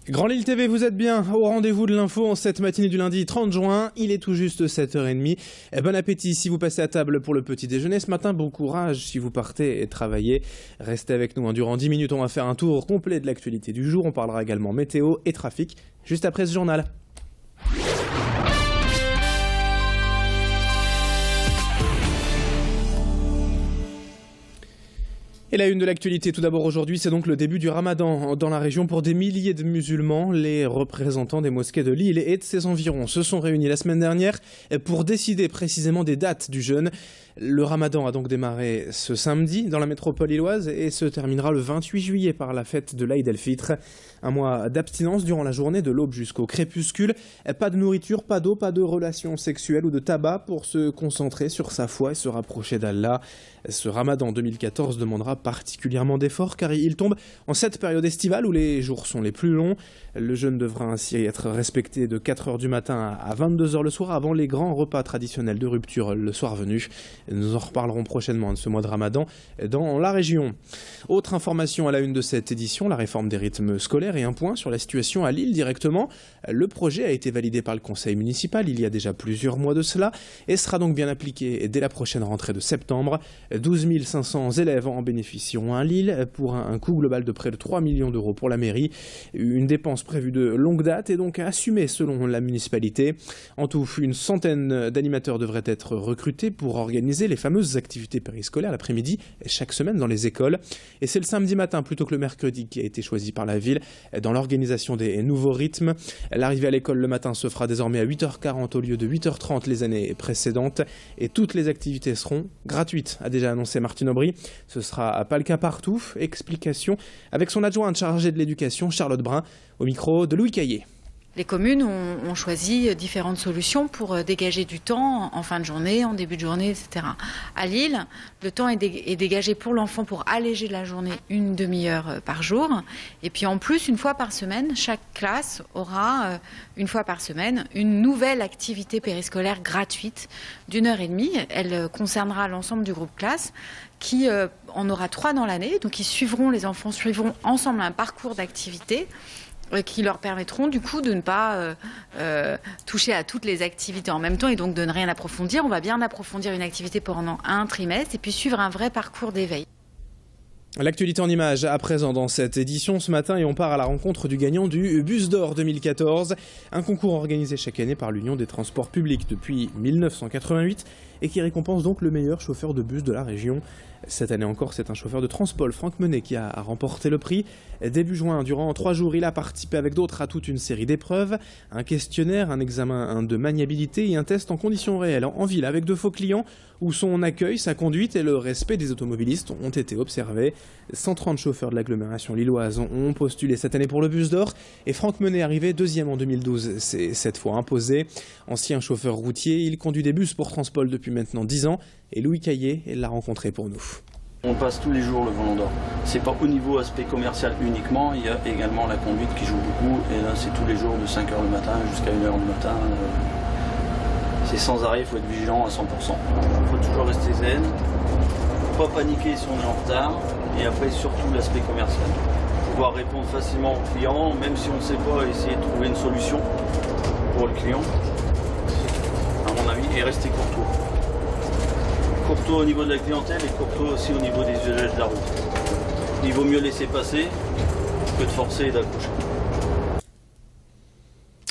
Grand Lille TV, vous êtes bien au rendez-vous de l'info en cette matinée du lundi 30 juin. Il est tout juste 7h30. Bon appétit si vous passez à table pour le petit déjeuner ce matin. Bon courage si vous partez travailler. Restez avec nous. Durant 10 minutes, on va faire un tour complet de l'actualité du jour. On parlera également météo et trafic juste après ce journal. Et la une de l'actualité tout d'abord aujourd'hui, c'est donc le début du ramadan dans la région pour des milliers de musulmans. Les représentants des mosquées de Lille et de ses environs se sont réunis la semaine dernière pour décider précisément des dates du jeûne. Le ramadan a donc démarré ce samedi dans la métropole lilloise et se terminera le 28 juillet par la fête de l'Aïd el-Fitr. Un mois d'abstinence durant la journée de l'aube jusqu'au crépuscule. Pas de nourriture, pas d'eau, pas de relations sexuelles ou de tabac pour se concentrer sur sa foi et se rapprocher d'Allah. Ce ramadan 2014 demandera particulièrement d'efforts car il tombe en cette période estivale où les jours sont les plus longs. Le jeûne devra ainsi être respecté de 4h du matin à 22h le soir avant les grands repas traditionnels de rupture le soir venu. Nous en reparlerons prochainement de ce mois de ramadan dans la région. Autre information à la une de cette édition, la réforme des rythmes scolaires et un point sur la situation à Lille directement. Le projet a été validé par le conseil municipal il y a déjà plusieurs mois de cela et sera donc bien appliqué dès la prochaine rentrée de septembre. 12 500 élèves en bénéficieront à Lille pour un coût global de près de 3 millions d'euros pour la mairie. Une dépense prévue de longue date et donc assumée selon la municipalité. En tout, une centaine d'animateurs devraient être recrutés pour organiser les fameuses activités périscolaires l'après-midi chaque semaine dans les écoles. Et c'est le samedi matin plutôt que le mercredi qui a été choisi par la ville dans l'organisation des nouveaux rythmes. L'arrivée à l'école le matin se fera désormais à 8h40 au lieu de 8h30 les années précédentes et toutes les activités seront gratuites, a déjà annoncé Martine Aubry. Ce sera pas le cas partout. Explication avec son adjointe chargée de l'éducation, Charlotte Brun, au micro de Louis Caillé. Les communes ont choisi différentes solutions pour dégager du temps en fin de journée, en début de journée, etc. À Lille, le temps est dégagé pour l'enfant pour alléger la journée une demi-heure par jour. Et puis en plus, une fois par semaine, chaque classe aura une fois par semaine une nouvelle activité périscolaire gratuite d'1h30. Elle concernera l'ensemble du groupe classe qui en aura 3 dans l'année. Donc les enfants suivront ensemble un parcours d'activité qui leur permettront du coup de ne pas toucher à toutes les activités en même temps et donc de ne rien approfondir. On va bien approfondir une activité pendant un trimestre et puis suivre un vrai parcours d'éveil. L'actualité en images à présent dans cette édition ce matin et on part à la rencontre du gagnant du Bus d'Or 2014, un concours organisé chaque année par l'Union des transports publics depuis 1988 et qui récompense donc le meilleur chauffeur de bus de la région. Cette année encore, c'est un chauffeur de Transpol, Franck Menet, qui a remporté le prix. Début juin, durant 3 jours, il a participé avec d'autres à toute une série d'épreuves. Un questionnaire, un examen de maniabilité et un test en conditions réelles en ville avec de faux clients où son accueil, sa conduite et le respect des automobilistes ont été observés. 130 chauffeurs de l'agglomération lilloise ont postulé cette année pour le Bus d'Or et Franck Menet est arrivé 2e en 2012, c'est cette fois imposé. Ancien chauffeur routier, il conduit des bus pour Transpol depuis maintenant 10 ans et Louis Caillé l'a rencontré pour nous. On passe tous les jours le volant d'or. C'est pas au niveau aspect commercial uniquement, il y a également la conduite qui joue beaucoup et là c'est tous les jours de 5h le matin jusqu'à 1h du matin. C'est sans arrêt, il faut être vigilant à 100%. Il faut toujours rester zen, pas paniquer si on est en retard et après surtout l'aspect commercial. Pouvoir répondre facilement au client, même si on ne sait pas, essayer de trouver une solution pour le client, à mon avis, et rester courtois. Courtois au niveau de la clientèle et courtois aussi au niveau des usagers de la route. Il vaut mieux laisser passer que de forcer et d'accrocher.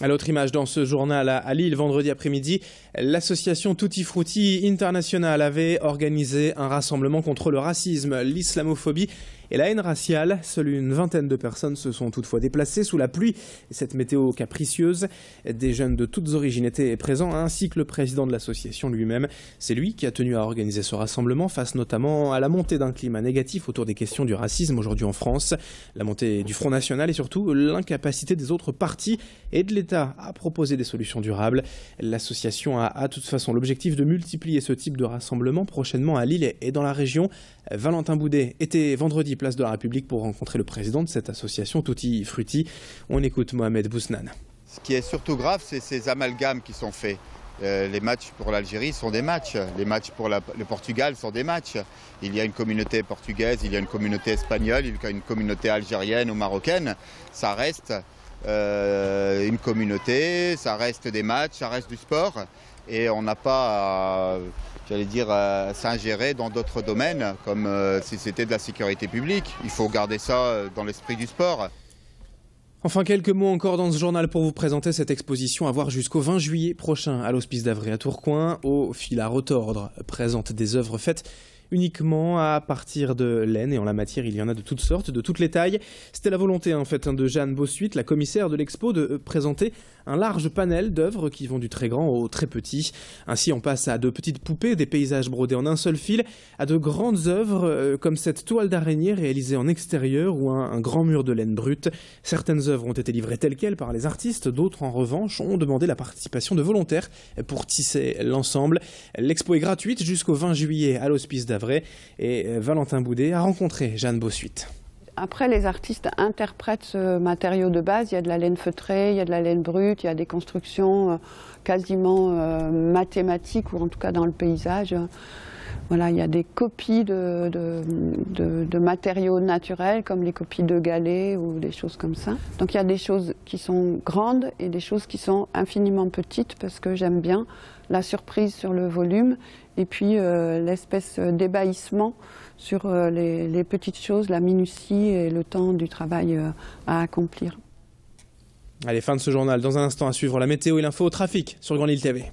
À l'autre image dans ce journal à Lille, vendredi après-midi, l'association Tutti Frutti International avait organisé un rassemblement contre le racisme, l'islamophobie et la haine raciale. Seule une vingtaine de personnes se sont toutefois déplacées sous la pluie et cette météo capricieuse. Des jeunes de toutes origines étaient présents, ainsi que le président de l'association lui-même. C'est lui qui a tenu à organiser ce rassemblement face notamment à la montée d'un climat négatif autour des questions du racisme aujourd'hui en France, la montée du Front National et surtout l'incapacité des autres partis et de l'État à proposer des solutions durables. L'association a de toute façon l'objectif de multiplier ce type de rassemblement prochainement à Lille et dans la région. Valentin Boudet était vendredi place de la République pour rencontrer le président de cette association Tutti Frutti. On écoute Mohamed Bousnan. Ce qui est surtout grave, c'est ces amalgames qui sont faits. Les matchs pour l'Algérie sont des matchs, les matchs pour le Portugal sont des matchs. Il y a une communauté portugaise, il y a une communauté espagnole, il y a une communauté algérienne ou marocaine. Ça reste une communauté, ça reste des matchs, ça reste du sport. Et on n'a pas, j'allais dire, à s'ingérer dans d'autres domaines, comme si c'était de la sécurité publique. Il faut garder ça dans l'esprit du sport. Enfin, quelques mots encore dans ce journal pour vous présenter cette exposition à voir jusqu'au 20 juillet prochain à l'Hospice d'Avray à Tourcoing. Au fil à retordre présente des œuvres faites uniquement à partir de laine, et en la matière il y en a de toutes sortes, de toutes les tailles. C'était la volonté en fait de Jeanne Bossuit, la commissaire de l'expo, de présenter un large panel d'œuvres qui vont du très grand au très petit. Ainsi on passe à de petites poupées, des paysages brodés en un seul fil, à de grandes œuvres comme cette toile d'araignée réalisée en extérieur ou un grand mur de laine brute. Certaines œuvres ont été livrées telles quelles par les artistes, d'autres en revanche ont demandé la participation de volontaires pour tisser l'ensemble. L'expo est gratuite jusqu'au 20 juillet à l'Hospice d'Avray. Et Valentin Boudet a rencontré Jeanne Bossuit. Après, les artistes interprètent ce matériau de base. Il y a de la laine feutrée, il y a de la laine brute, il y a des constructions quasiment mathématiques, ou en tout cas dans le paysage. Voilà, il y a des copies de matériaux naturels, comme les copies de galets ou des choses comme ça. Donc il y a des choses qui sont grandes et des choses qui sont infiniment petites, parce que j'aime bien la surprise sur le volume et puis l'espèce d'ébahissement sur les petites choses, la minutie et le temps du travail à accomplir. Allez, fin de ce journal. Dans un instant à suivre la météo et l'info au trafic sur Grand Lille TV.